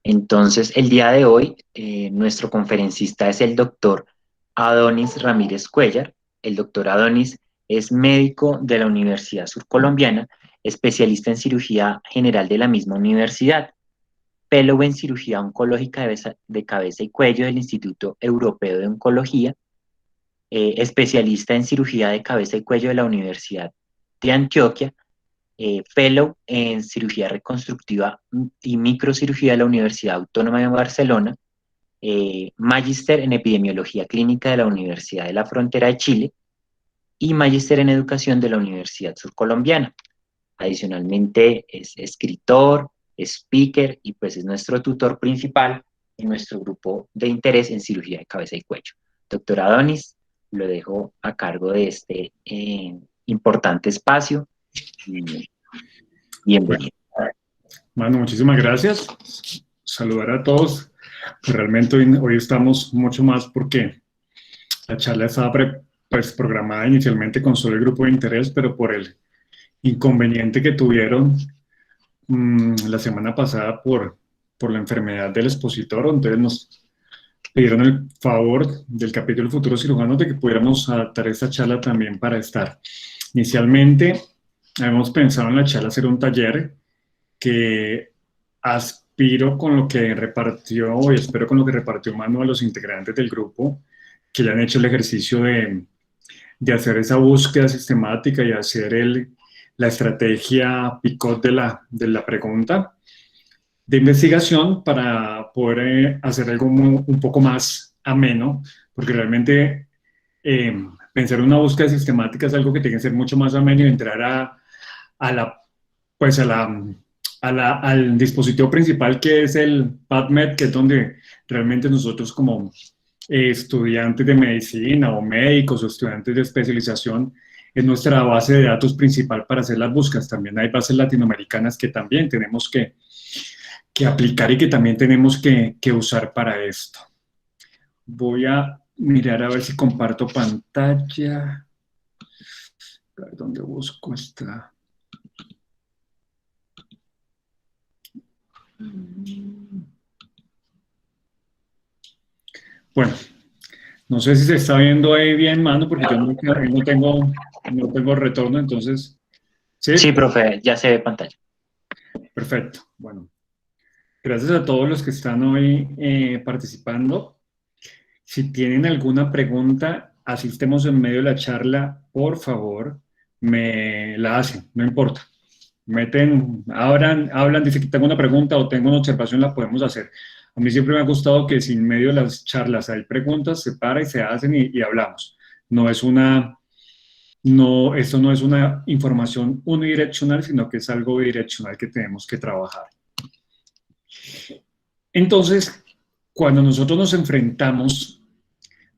Entonces, el día de hoy, nuestro conferencista es el doctor Adonis Ramírez Cuellar. El doctor Adonis es médico de la Universidad Surcolombiana, especialista en cirugía general de la misma universidad, fellow en cirugía oncológica de cabeza y cuello del Instituto Europeo de Oncología, especialista en cirugía de cabeza y cuello de la Universidad de Antioquia, fellow en cirugía reconstructiva y microcirugía de la Universidad Autónoma de Barcelona, magíster en epidemiología clínica de la Universidad de la Frontera de Chile y magíster en educación de la Universidad Surcolombiana. Adicionalmente es escritor, speaker y pues es nuestro tutor principal en nuestro grupo de interés en cirugía de cabeza y cuello. Doctor Adonis, lo dejo a cargo de este importante espacio y Bueno, bienvenido. Manu, muchísimas gracias. Saludar a todos. Realmente hoy estamos mucho más porque la charla estaba pues, programada inicialmente con solo el grupo de interés, pero por el inconveniente que tuvieron la semana pasada por la enfermedad del expositor, entonces nos pidieron el favor del capítulo Futuro Cirujanos de que pudiéramos adaptar esta charla también para estar. Inicialmente, habíamos pensado en la charla hacer un taller que aspiro con lo que repartió y espero con lo que repartió Manu a los integrantes del grupo que ya han hecho el ejercicio de hacer esa búsqueda sistemática y hacer la estrategia picot de la pregunta de investigación para poder hacer algo un poco más ameno, porque realmente pensar en una búsqueda sistemática es algo que tiene que ser mucho más ameno y entrar a la, pues al dispositivo principal que es el PubMed, que es donde realmente nosotros como estudiantes de medicina o médicos o estudiantes de especialización es nuestra base de datos principal para hacer las búsquedas. También hay bases latinoamericanas que también tenemos que aplicar y que también tenemos que usar para esto. Voy a mirar a ver si comparto pantalla. A ver dónde busco esta. Bueno, no sé si se está viendo ahí bien, mano, porque yo no tengo retorno, entonces, Sí, ¿sí? profe, ya se ve pantalla. Perfecto. Bueno, gracias a todos los que están hoy participando. Si tienen alguna pregunta, así estemos en medio de la charla, por favor, me la hacen, no importa. Hablan, dicen que tengo una pregunta o tengo una observación, la podemos hacer. A mí siempre me ha gustado que si en medio de las charlas hay preguntas, se para y se hacen y hablamos. No es una, no, esto no es una información unidireccional, sino que es algo bidireccional que tenemos que trabajar. Entonces, cuando nosotros nos enfrentamos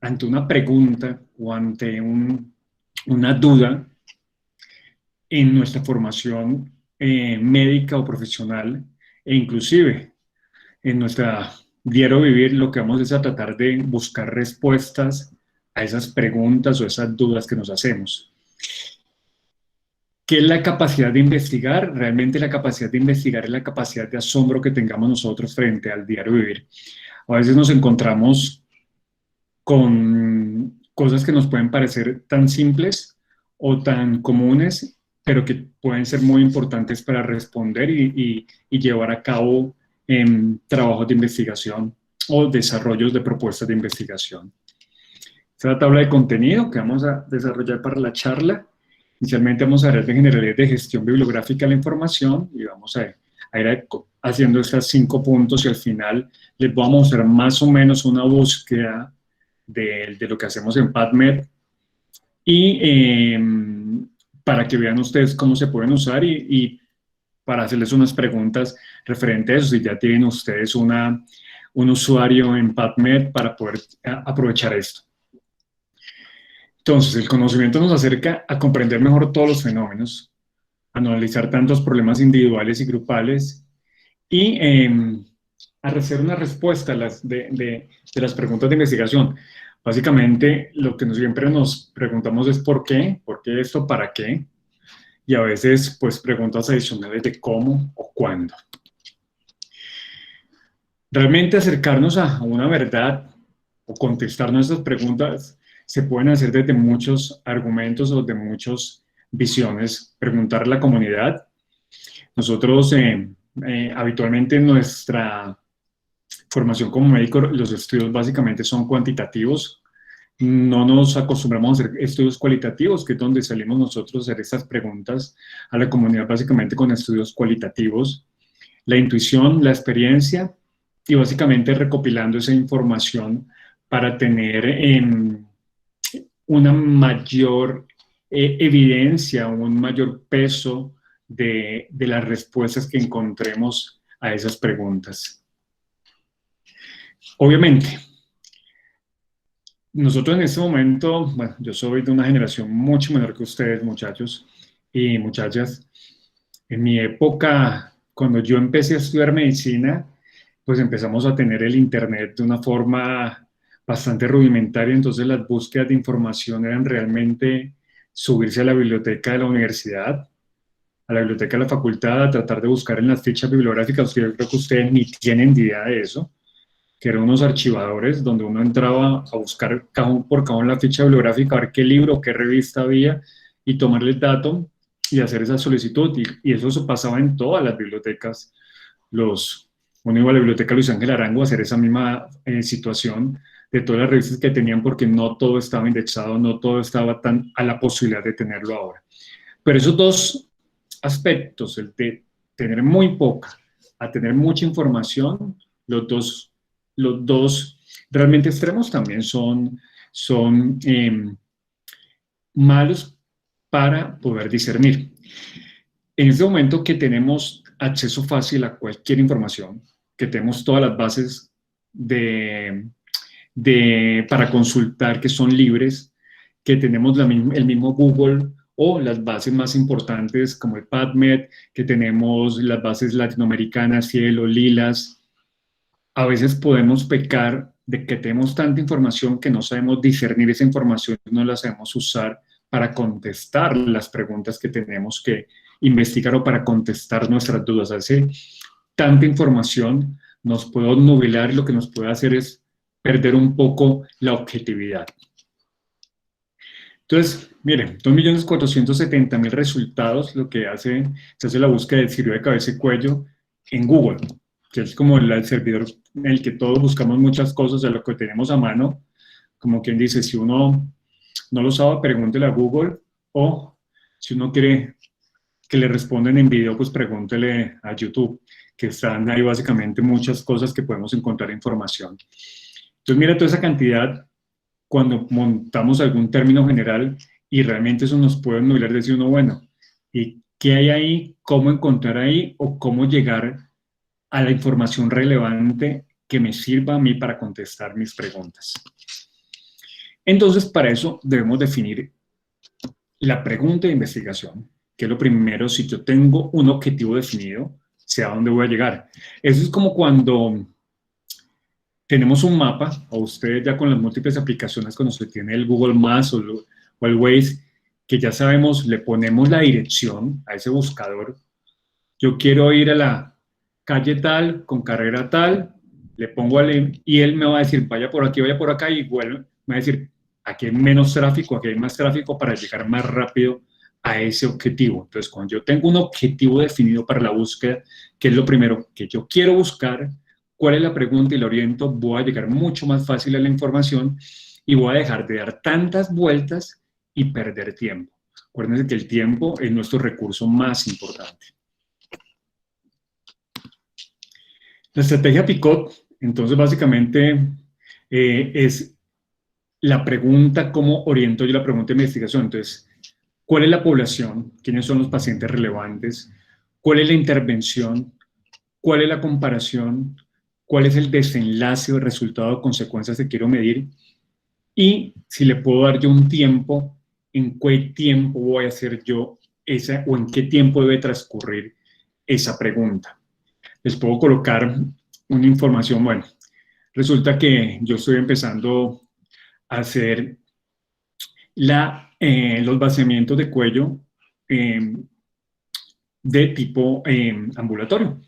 ante una pregunta o ante una duda en nuestra formación médica o profesional, e inclusive en nuestra diario vivir, lo que vamos es a tratar de buscar respuestas a esas preguntas o esas dudas que nos hacemos. ¿Qué es la capacidad de investigar? Realmente la capacidad de investigar es la capacidad de asombro que tengamos nosotros frente al diario vivir. A veces nos encontramos con cosas que nos pueden parecer tan simples o tan comunes, pero que pueden ser muy importantes para responder y llevar a cabo trabajos de investigación o desarrollos de propuestas de investigación. Esta es la tabla de contenido que vamos a desarrollar para la charla. Inicialmente vamos a hablar de generalidades de gestión bibliográfica de la información y vamos a ir haciendo estos 5 puntos y al final les voy a mostrar más o menos una búsqueda de lo que hacemos en PubMed y para que vean ustedes cómo se pueden usar y para hacerles unas preguntas referentes a eso, si ya tienen ustedes un usuario en PubMed para poder aprovechar esto. Entonces, el conocimiento nos acerca a comprender mejor todos los fenómenos, a analizar tantos problemas individuales y grupales y a hacer una respuesta de las preguntas de investigación. Básicamente, lo que siempre nos preguntamos es ¿por qué esto? ¿Para qué? Y a veces, pues, preguntas adicionales de cómo o cuándo. Realmente acercarnos a una verdad o contestar nuestras preguntas se pueden hacer desde muchos argumentos o de muchas visiones. Preguntar a la comunidad. Nosotros habitualmente en nuestra formación como médico, los estudios básicamente son cuantitativos. No nos acostumbramos a hacer estudios cualitativos, que es donde salimos nosotros a hacer estas preguntas a la comunidad básicamente con estudios cualitativos. La intuición, la experiencia y básicamente recopilando esa información para tener una mayor evidencia, un mayor peso de las respuestas que encontremos a esas preguntas. Obviamente, nosotros en este momento, bueno, yo soy de una generación mucho menor que ustedes, muchachos y muchachas. En mi época, cuando yo empecé a estudiar medicina, pues empezamos a tener el Internet de una forma bastante rudimentaria, entonces las búsquedas de información eran realmente subirse a la biblioteca de la universidad, a la biblioteca de la facultad, a tratar de buscar en las fichas bibliográficas. Yo creo que ustedes ni tienen idea de eso, que eran unos archivadores donde uno entraba a buscar cajón por cajón la ficha bibliográfica, a ver qué libro, qué revista había y tomarle el dato y hacer esa solicitud. Y eso se pasaba en todas las bibliotecas. Uno iba a la biblioteca Luis Ángel Arango a hacer esa misma situación de todas las revistas que tenían, porque no todo estaba indexado, no todo estaba tan a la posibilidad de tenerlo ahora. Pero esos dos aspectos, el de tener muy poca a tener mucha información, los dos realmente extremos también son malos para poder discernir. En este momento que tenemos acceso fácil a cualquier información, que tenemos todas las bases para consultar que son libres, que tenemos el mismo Google o las bases más importantes como el PubMed, que tenemos las bases latinoamericanas, Cielo, Lilas. A veces podemos pecar de que tenemos tanta información que no sabemos discernir esa información, no la sabemos usar para contestar las preguntas que tenemos que investigar o para contestar nuestras dudas. Hace tanta información nos puede obnubilar y lo que nos puede hacer es perder un poco la objetividad. Entonces, miren, 2.470.000 resultados, lo que se hace la búsqueda del sirve de cabeza y cuello en Google, que es como el servidor en el que todos buscamos muchas cosas de lo que tenemos a mano. Como quien dice, si uno no lo sabe, pregúntele a Google, o si uno quiere que le respondan en video, pues pregúntele a YouTube, que están ahí básicamente muchas cosas que podemos encontrar información. Entonces, mira toda esa cantidad cuando montamos algún término general y realmente eso nos puede nublar, decir uno, bueno, ¿y qué hay ahí? ¿Cómo encontrar ahí? ¿O cómo llegar a la información relevante que me sirva a mí para contestar mis preguntas? Entonces, para eso debemos definir la pregunta de investigación, que es lo primero. Si yo tengo un objetivo definido, sé a dónde voy a llegar. Eso es como cuando tenemos un mapa, o ustedes ya con las múltiples aplicaciones, cuando se tiene el Google Maps o el Waze, que ya sabemos, le ponemos la dirección a ese buscador. Yo quiero ir a la calle tal, con carrera tal, le pongo y él me va a decir, vaya por aquí, vaya por acá, y bueno, me va a decir, aquí hay menos tráfico, aquí hay más tráfico, para llegar más rápido a ese objetivo. Entonces, cuando yo tengo un objetivo definido para la búsqueda, que es lo primero que yo quiero buscar, cuál es la pregunta y la oriento, voy a llegar mucho más fácil a la información y voy a dejar de dar tantas vueltas y perder tiempo. Acuérdense que el tiempo es nuestro recurso más importante. La estrategia PICOT, entonces, básicamente es la pregunta, ¿cómo oriento yo la pregunta de investigación? Entonces, ¿cuál es la población? ¿Quiénes son los pacientes relevantes? ¿Cuál es la intervención? ¿Cuál es la comparación? ¿Cuál es el desenlace o resultado o consecuencias que quiero medir? Y si le puedo dar yo un tiempo, ¿en qué tiempo voy a hacer yo esa, o en qué tiempo debe transcurrir esa pregunta? Les puedo colocar una información. Bueno, resulta que yo estoy empezando a hacer los vaciamientos de cuello de tipo ambulatorio.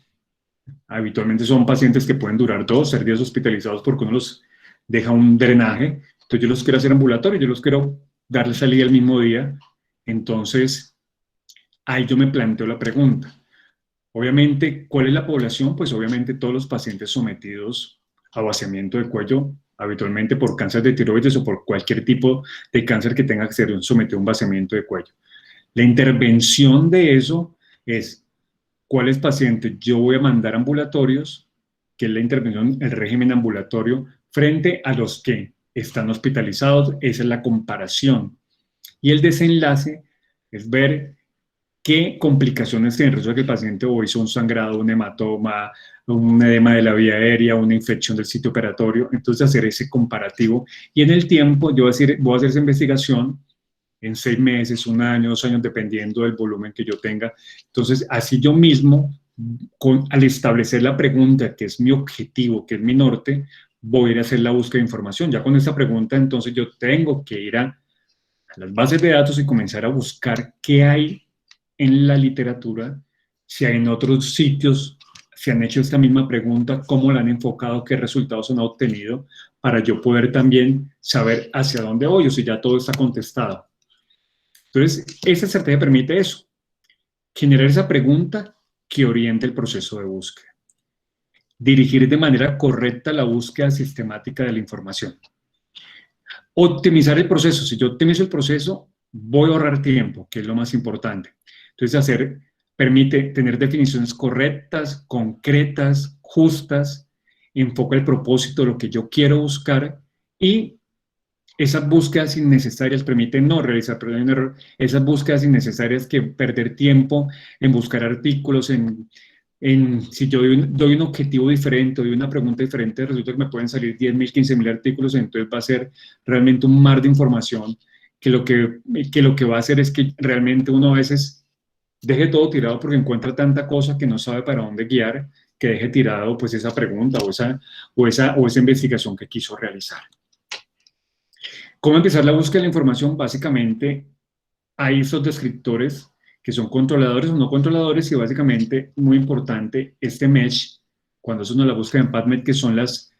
Habitualmente son pacientes que pueden durar 2, 3 días hospitalizados porque uno los deja un drenaje. Entonces yo los quiero hacer ambulatorio, yo los quiero darle salida el mismo día. Entonces ahí yo me planteo la pregunta. Obviamente, ¿cuál es la población? Pues obviamente todos los pacientes sometidos a vaciamiento de cuello, habitualmente por cáncer de tiroides o por cualquier tipo de cáncer que tenga que ser sometido a un vaciamiento de cuello. La intervención de eso es cuáles pacientes yo voy a mandar ambulatorios, que es la intervención, el régimen ambulatorio, frente a los que están hospitalizados. Esa es la comparación. Y el desenlace es ver qué complicaciones tiene. Resulta que el paciente o hizo un sangrado, un hematoma, un edema de la vía aérea, una infección del sitio operatorio. Entonces, hacer ese comparativo. Y en el tiempo, yo voy a hacer esa investigación en 6 meses, 1 año, 2 años, dependiendo del volumen que yo tenga. Entonces, así yo mismo, al establecer la pregunta, que es mi objetivo, que es mi norte, voy a ir a hacer la búsqueda de información. Ya con esta pregunta, entonces yo tengo que ir a las bases de datos y comenzar a buscar qué hay en la literatura, si hay en otros sitios, se han hecho esta misma pregunta, cómo la han enfocado, qué resultados han obtenido, para yo poder también saber hacia dónde voy o si ya todo está contestado. Entonces, esta estrategia permite eso, generar esa pregunta que oriente el proceso de búsqueda. Dirigir de manera correcta la búsqueda sistemática de la información. Optimizar el proceso. Si yo optimizo el proceso, voy a ahorrar tiempo, que es lo más importante. Entonces, permite tener definiciones correctas, concretas, justas, enfoca el propósito de lo que yo quiero buscar y esas búsquedas innecesarias permiten no realizar, perdón, un error, esas búsquedas innecesarias que perder tiempo en buscar artículos, si yo doy un objetivo diferente, doy una pregunta diferente, resulta que me pueden salir 10.000, 15.000 artículos, entonces va a ser realmente un mar de información que lo que va a hacer es que realmente uno a veces deje todo tirado porque encuentra tanta cosa que no sabe para dónde guiar, que deje tirado pues esa pregunta o esa investigación que quiso realizar. ¿Cómo empezar la búsqueda de la información? Básicamente hay estos descriptores que son controladores o no controladores y básicamente, muy importante, este mesh, cuando es uno la búsqueda en PubMed, que son las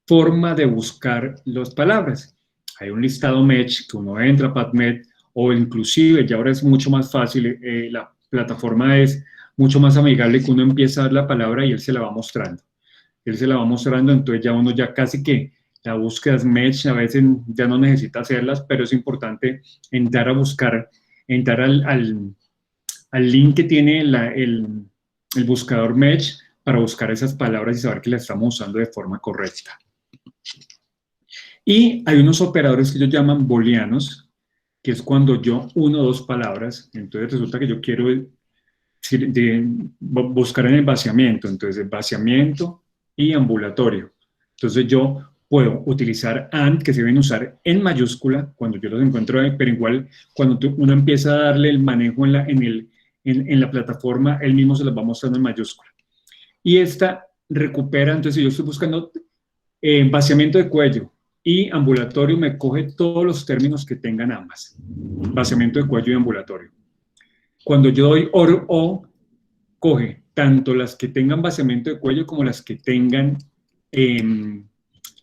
formas de buscar las palabras. Hay un listado mesh que uno entra a PubMed o inclusive, ya ahora es mucho más fácil, la plataforma es mucho más amigable que uno empieza a dar la palabra y él se la va mostrando. Él se la va mostrando, entonces ya uno ya casi que la búsqueda es mesh, a veces ya no necesita hacerlas, pero es importante entrar a buscar, entrar al link que tiene el buscador mesh para buscar esas palabras y saber que las estamos usando de forma correcta. Y hay unos operadores que ellos llaman booleanos, que es cuando yo uno o dos palabras, entonces resulta que yo quiero buscar en el vaciamiento, entonces vaciamiento y ambulatorio. Entonces yo puedo utilizar AND, que se deben usar en mayúscula cuando yo los encuentro, pero igual cuando uno empieza a darle el manejo en la plataforma, él mismo se las va mostrando en mayúscula. Y esta recupera, entonces yo estoy buscando vaciamiento de cuello y ambulatorio, me coge todos los términos que tengan ambas, vaciamiento de cuello y ambulatorio. Cuando yo doy OR o, coge tanto las que tengan vaciamiento de cuello como las que tengan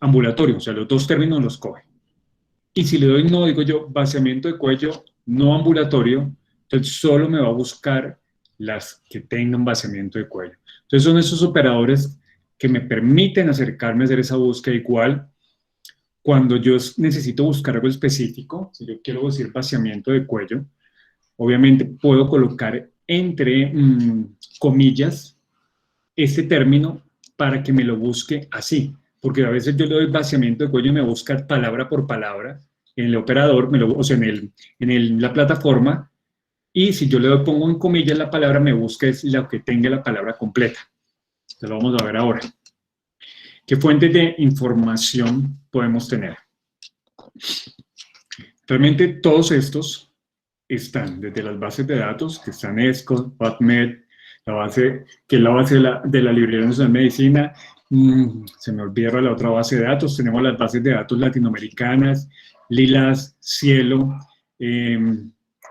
ambulatorio, o sea, los dos términos los coge. Y si le doy no, digo yo, vaciamiento de cuello, no ambulatorio, entonces solo me va a buscar las que tengan vaciamiento de cuello. Entonces son esos operadores que me permiten acercarme a hacer esa búsqueda igual. Cuando yo necesito buscar algo específico, si yo quiero decir vaciamiento de cuello, obviamente puedo colocar entre comillas este término para que me lo busque así, porque a veces yo le doy vaciamiento de cuello y me busca palabra por palabra en el operador, o sea, en la plataforma, y si yo le pongo en comillas la palabra, me busca es la que tenga la palabra completa. Entonces lo vamos a ver ahora. ¿Qué fuentes de información podemos tener? Realmente todos estos están desde las bases de datos, que están ESCO, PubMed, la base, que es la base de la Librería Nacional de Medicina. Se me olvida la otra base de datos. Tenemos las bases de datos latinoamericanas, Lilas, Cielo,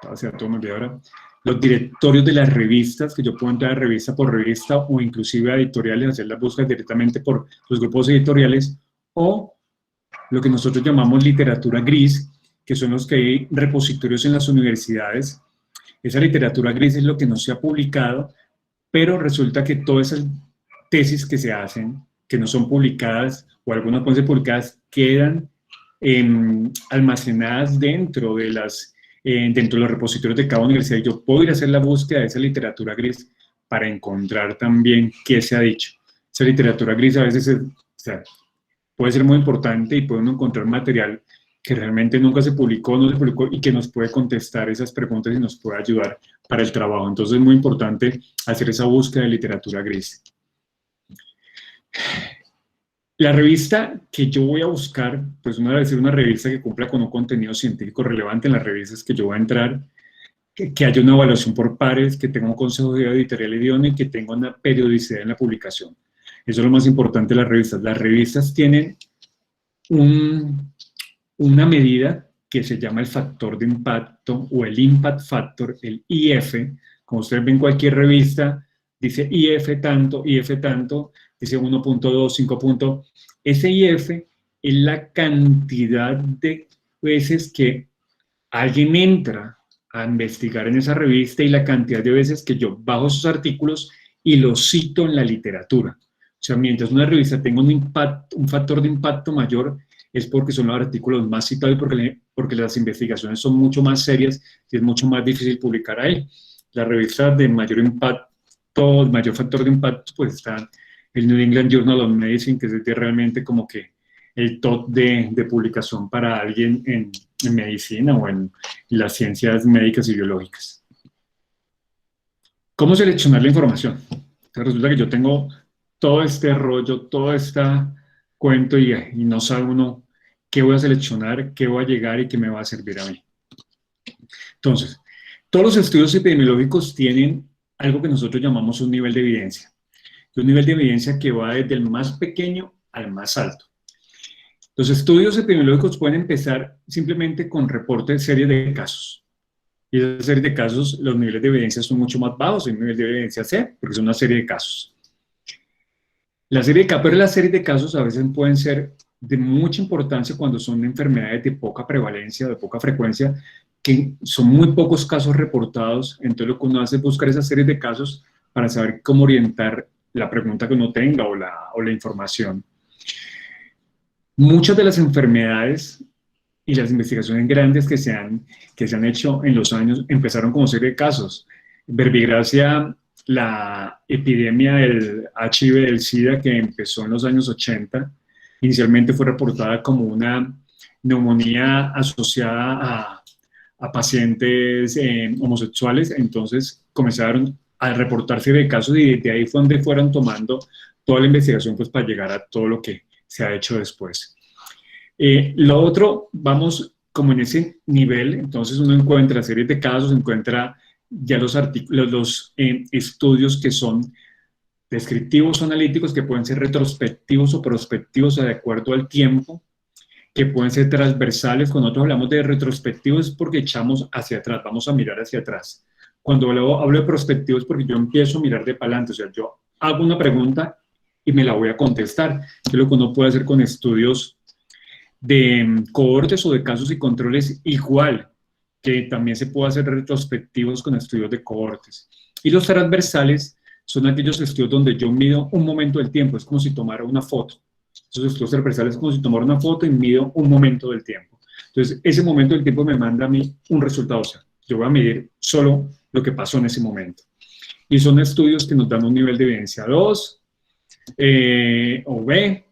base de datos, me olvidé ahora. los directorios de las revistas, que yo puedo entrar revista por revista o inclusive a editoriales, hacer las búsquedas directamente por los grupos editoriales, o lo que nosotros llamamos literatura gris, que son los que hay repositorios en las universidades. Esa literatura gris es lo que no se ha publicado, pero resulta que todas esas tesis que se hacen, que no son publicadas, o algunas pueden ser publicadas, quedan almacenadas dentro de los repositorios de cada universidad. Yo puedo ir a hacer la búsqueda de esa literatura gris para encontrar también qué se ha dicho. Esa literatura gris a veces puede ser muy importante y puede uno encontrar material que realmente nunca se publicó, no se publicó, y que nos puede contestar esas preguntas y nos puede ayudar para el trabajo. Entonces es muy importante hacer esa búsqueda de literatura gris. La revista que yo voy a buscar, pues una debe ser una revista que cumpla con un contenido científico relevante en las revistas que yo voy a entrar, que haya una evaluación por pares, que tenga un consejo editorial idóneo y que tenga una periodicidad en la publicación. Eso es lo más importante de las revistas. Las revistas tienen una medida que se llama el factor de impacto o el impact factor, el IF. Como ustedes ven, cualquier revista dice IF tanto, dice 1.2, 5. Ese IF es la cantidad de veces que alguien entra a investigar en esa revista y la cantidad de veces que yo bajo esos artículos y los cito en la literatura. O sea, mientras una revista tenga un factor de impacto mayor, es porque son los artículos más citados y porque las investigaciones son mucho más serias y es mucho más difícil publicar ahí. Las revistas de mayor impacto, mayor factor de impacto, pues están el New England Journal of Medicine, que es realmente como que el top de publicación para alguien en medicina o en las ciencias médicas y biológicas. ¿Cómo seleccionar la información? Entonces resulta que yo tengo todo este rollo, todo este cuento y no sabe uno qué voy a seleccionar, qué voy a llegar y qué me va a servir a mí. Entonces, todos los estudios epidemiológicos tienen algo que nosotros llamamos un nivel de evidencia. Un nivel de evidencia que va desde el más pequeño al más alto. Los estudios epidemiológicos pueden empezar simplemente con reportes de series de casos. Y esa serie de casos, los niveles de evidencia son mucho más bajos, el nivel de evidencia C, porque son una serie de casos. Pero las series de casos a veces pueden ser de mucha importancia cuando son enfermedades de poca prevalencia, de poca frecuencia, que son muy pocos casos reportados. Entonces lo que uno hace es buscar esas series de casos para saber cómo orientar la pregunta que uno tenga o la información. Muchas de las enfermedades y las investigaciones grandes que se han hecho en los años empezaron como serie de casos. Verbigracia, la epidemia del HIV, del SIDA, que empezó en los años 80, inicialmente fue reportada como una neumonía asociada a pacientes homosexuales. Entonces comenzaron a reportarse de casos y de ahí fue donde fueron tomando toda la investigación pues para llegar a todo lo que se ha hecho después. Lo otro, vamos como en ese nivel, entonces uno encuentra series de casos, encuentra ya los estudios que son descriptivos o analíticos, que pueden ser retrospectivos o prospectivos de acuerdo al tiempo, que pueden ser transversales. Cuando nosotros hablamos de retrospectivos es porque echamos hacia atrás, vamos a mirar hacia atrás. Cuando hablo de prospectivos es porque yo empiezo a mirar de para adelante, o sea, yo hago una pregunta y me la voy a contestar, que es lo que uno puede hacer con estudios de cohortes o de casos y controles, igual que también se puede hacer retrospectivos con estudios de cohortes. Y los transversales son aquellos estudios donde yo mido un momento del tiempo, es como si tomara una foto. Esos estudios transversales es como si tomara una foto y mido un momento del tiempo. Entonces, ese momento del tiempo me manda a mí un resultado, o sea, yo voy a medir solo lo que pasó en ese momento. Y son estudios que nos dan un nivel de evidencia 2 o B,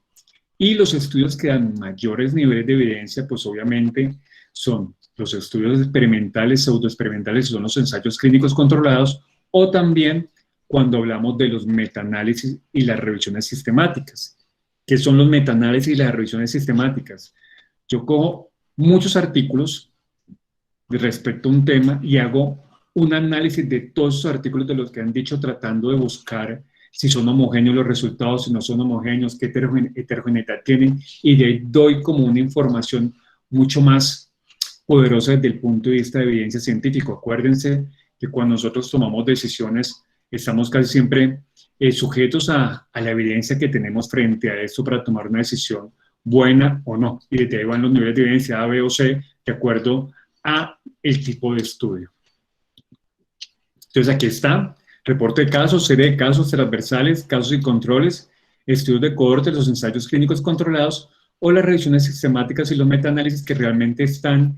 y los estudios que dan mayores niveles de evidencia, pues obviamente son los estudios experimentales, pseudoexperimentales, son los ensayos clínicos controlados, o también cuando hablamos de los metaanálisis y las revisiones sistemáticas. ¿Qué son los metaanálisis y las revisiones sistemáticas? Yo cojo muchos artículos respecto a un tema y hago un análisis de todos esos artículos de los que han dicho, tratando de buscar si son homogéneos los resultados, si no son homogéneos, qué heterogeneidad tienen, y de ahí doy como una información mucho más poderosa desde el punto de vista de evidencia científica. Acuérdense que cuando nosotros tomamos decisiones estamos casi siempre sujetos a la evidencia que tenemos frente a esto para tomar una decisión buena o no. Y desde ahí van los niveles de evidencia A, B o C, de acuerdo a el tipo de estudio. Entonces aquí está, reporte de casos, serie de casos transversales, casos y controles, estudios de cohortes, los ensayos clínicos controlados o las revisiones sistemáticas y los metaanálisis que realmente están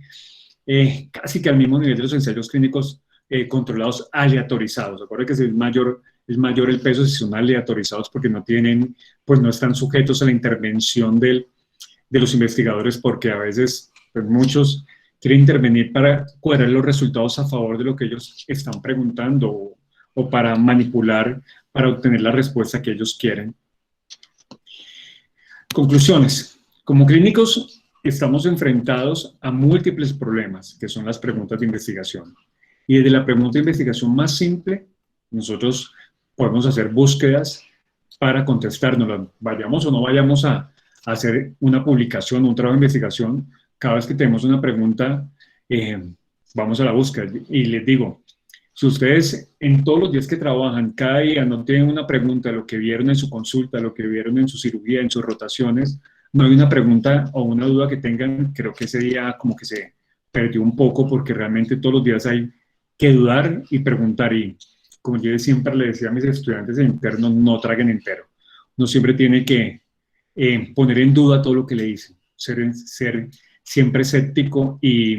casi que al mismo nivel de los ensayos clínicos controlados aleatorizados. Recuerden que es mayor el peso si son aleatorizados porque no tienen, pues no están sujetos a la intervención de los investigadores, porque a veces pues muchos quieren intervenir para cuadrar los resultados a favor de lo que ellos están preguntando o para manipular, para obtener la respuesta que ellos quieren. Conclusiones. Como clínicos estamos enfrentados a múltiples problemas, que son las preguntas de investigación. Y desde la pregunta de investigación más simple, nosotros podemos hacer búsquedas para contestárnoslas. Vayamos o no vayamos a hacer una publicación, un trabajo de investigación, cada vez que tenemos una pregunta, vamos a la búsqueda. Y les digo, si ustedes en todos los días que trabajan, cada día no tienen una pregunta, lo que vieron en su consulta, lo que vieron en su cirugía, en sus rotaciones, no hay una pregunta o una duda que tengan, creo que ese día como que se perdió un poco, porque realmente todos los días hay que dudar y preguntar. Y como yo siempre le decía a mis estudiantes internos, no traguen entero. Uno siempre tiene que poner en duda todo lo que le dicen, ser siempre escéptico y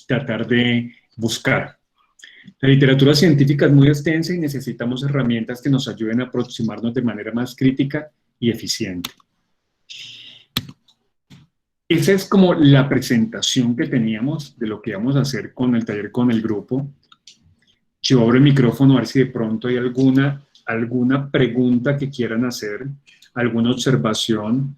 tratar de buscar. La literatura científica es muy extensa y necesitamos herramientas que nos ayuden a aproximarnos de manera más crítica y eficiente. Esa es como la presentación que teníamos de lo que íbamos a hacer con el taller con el grupo. Yo abro el micrófono a ver si de pronto hay alguna pregunta que quieran hacer, alguna observación